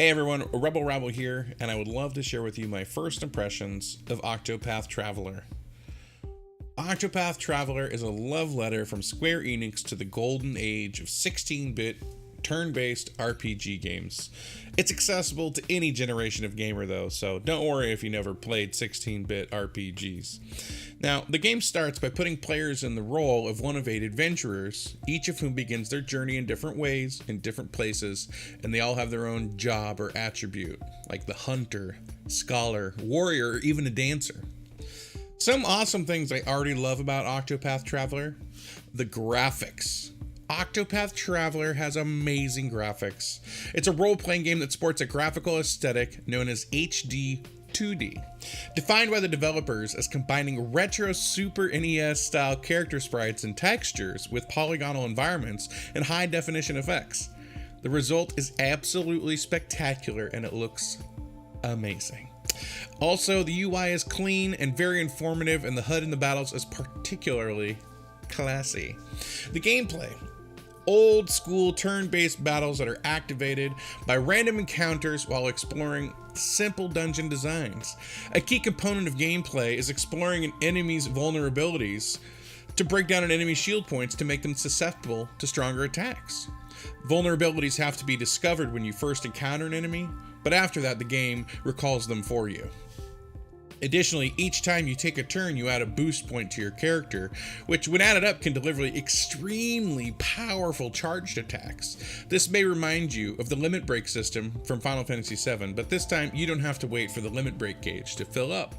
Hey everyone, RebelRabble here, and I would love to share with you my first impressions of Octopath Traveler. Octopath Traveler is a love letter from Square Enix to the golden age of 16-bit turn-based RPG games. It's accessible to any generation of gamer though, so don't worry if you never played 16-bit RPGs. Now, the game starts by putting players in the role of one of 8 adventurers, each of whom begins their journey in different ways, in different places, and they all have their own job or attribute, like the hunter, scholar, warrior, or even a dancer. Some awesome things I already love about Octopath Traveler: the graphics. Octopath Traveler has amazing graphics. It's a role-playing game that sports a graphical aesthetic known as HD 2D, defined by the developers as combining retro Super NES style character sprites and textures with polygonal environments and high-definition effects. The result is absolutely spectacular and it looks amazing. Also, the UI is clean and very informative, and the HUD in the battles is particularly classy. The gameplay: old school turn-based battles that are activated by random encounters while exploring simple dungeon designs. A key component of gameplay is exploring an enemy's vulnerabilities to break down an enemy's shield points to make them susceptible to stronger attacks. Vulnerabilities have to be discovered when you first encounter an enemy, but after that the game recalls them for you. Additionally, each time you take a turn, you add a boost point to your character, which when added up can deliver extremely powerful charged attacks. This may remind you of the limit break system from Final Fantasy VII, but this time you don't have to wait for the limit break gauge to fill up.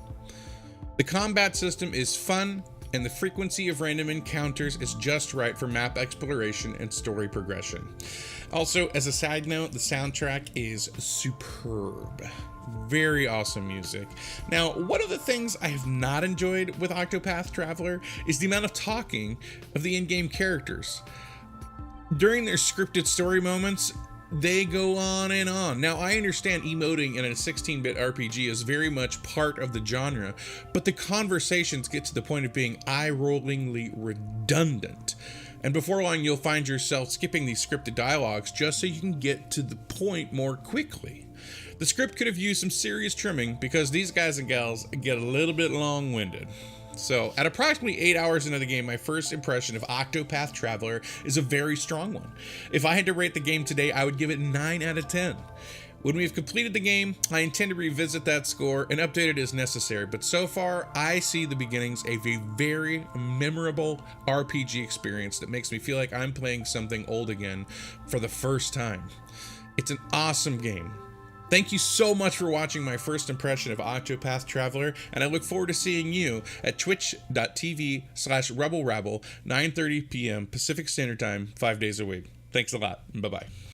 The combat system is fun, and the frequency of random encounters is just right for map exploration and story progression. Also, as a side note, the soundtrack is superb. Very awesome music. Now, one of the things I have not enjoyed with Octopath Traveler is the amount of talking of the in-game characters. During their scripted story moments, they go on and on. Now, I understand emoting in a 16-bit RPG is very much part of the genre, but the conversations get to the point of being eye-rollingly redundant. And before long, you'll find yourself skipping these scripted dialogues just so you can get to the point more quickly. The script could have used some serious trimming because these guys and gals get a little bit long-winded. So, at approximately 8 hours into the game, my first impression of Octopath Traveler is a very strong one. If I had to rate the game today, I would give it 9 out of 10. When we've completed the game, I intend to revisit that score and update it as necessary, but so far, I see the beginnings of a very memorable RPG experience that makes me feel like I'm playing something old again for the first time. It's an awesome game. Thank you so much for watching my first impression of Octopath Traveler, and I look forward to seeing you at twitch.tv/RebelRabble, 9:30 p.m. Pacific Standard Time, 5 days a week. Thanks a lot. Bye-bye.